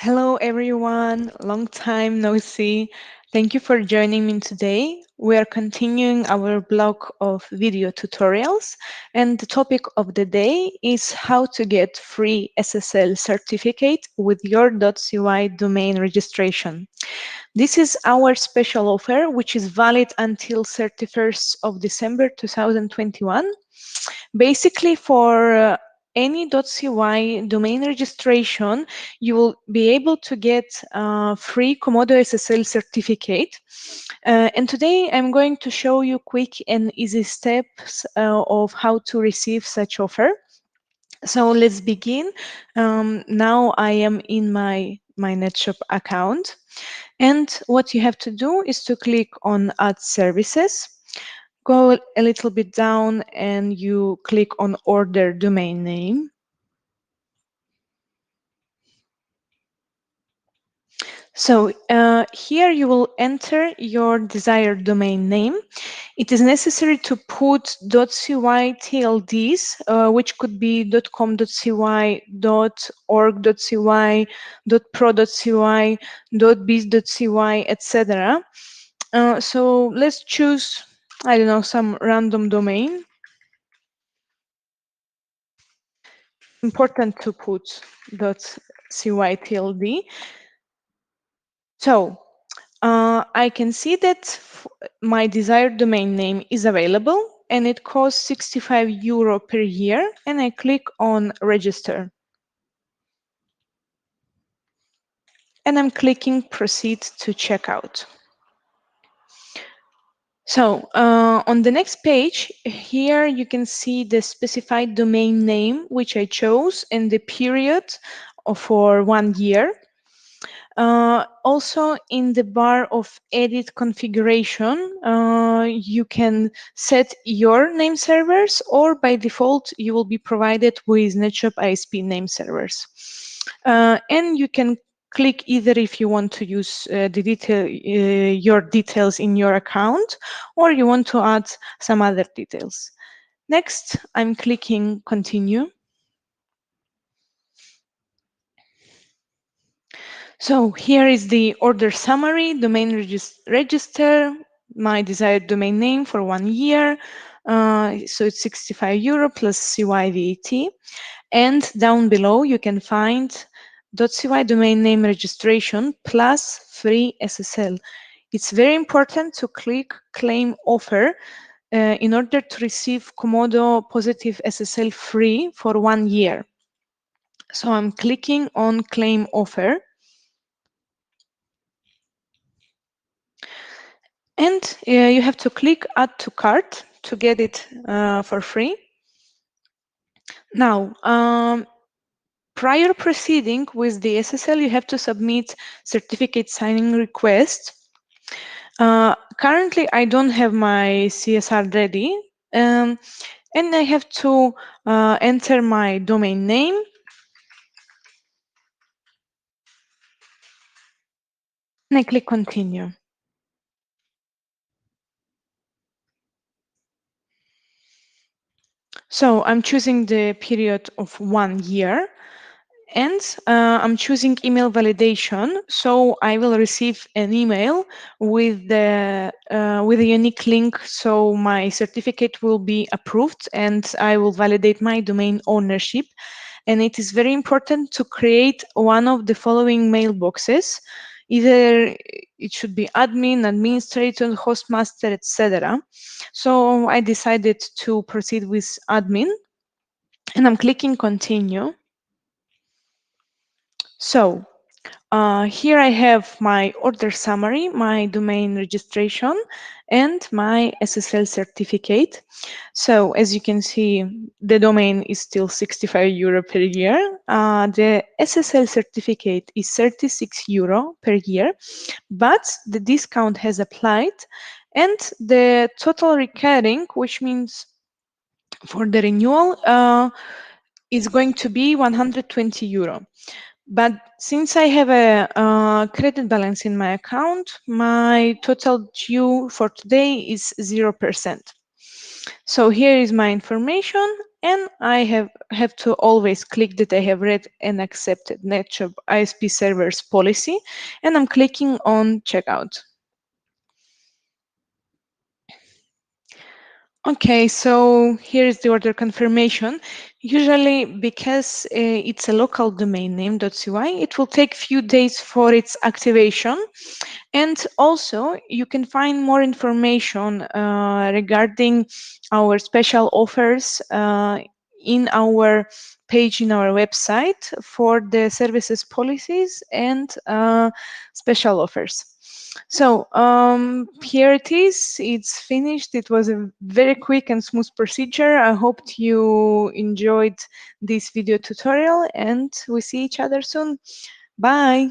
Hello, everyone. Long time no see. Thank you for joining me today. We are continuing our blog of video tutorials, and the topic of the day is how to get free SSL certificate with your .cy domain registration. This is our special offer, which is valid until 31st of December 2021. Basically, for any .cy domain registration, you will be able to get free Komodo SSL certificate. And today I'm going to show you quick and easy steps of how to receive such offer. So let's begin. Now I am in my myNetShop account. And what you have to do is to click on Add Services, go a little bit down, and you click on Order Domain Name. So here you will enter your desired domain name. It is necessary to put .cy TLDs, which could be .com.cy, .org.cy, .pro.cy, .biz.cy, etc. So let's choose, I don't know, some random domain. Important to put .cy TLD. So I can see that my desired domain name is available and it costs 65 euro per year, and I click on register. And I'm clicking proceed to checkout. So on the next page, here you can see the specified domain name which I chose and the period for 1 year. Also, in the bar of edit configuration, you can set your name servers, or by default, you will be provided with NetShop ISP name servers. And you can click either if you want to use your details in your account, or you want to add some other details. Next, I'm clicking continue. So here is the order summary, domain register, my desired domain name for 1 year. So it's 65 euro plus CY VAT. And down below, you can find .cy domain name registration plus free SSL. It's very important to click claim offer in order to receive Komodo positive SSL free for 1 year. So I'm clicking on claim offer. And you have to click add to cart to get it for free. Now, prior proceeding with the SSL, you have to submit certificate signing request. Currently, I don't have my CSR ready, and I have to enter my domain name. And I click continue. So I'm choosing the period of 1 year. And I'm choosing email validation, so I will receive an email with a unique link, so my certificate will be approved and I will validate my domain ownership. And it is very important to create one of the following mailboxes. Either it should be admin, administrator, hostmaster, etc. So I decided to proceed with admin, and I'm clicking continue. So here I have my order summary, my domain registration, and my SSL certificate. So as you can see, the domain is still 65 euro per year. The SSL certificate is 36 euro per year, but the discount has applied, and the total recurring, which means for the renewal, is going to be 120 euro. But since I have a credit balance in my account, my total due for today is 0%. So here is my information, and I have to always click that I have read and accepted NetShop ISP server's policy, and I'm clicking on checkout. Okay, so here is the order confirmation. Usually, because it's a local domain name .cy, it will take few days for its activation. And also, you can find more information regarding our special offers in our page in our website for the services policies and special offers. So here it is. It's finished. It was a very quick and smooth procedure. I hope you enjoyed this video tutorial, and we see each other soon. Bye.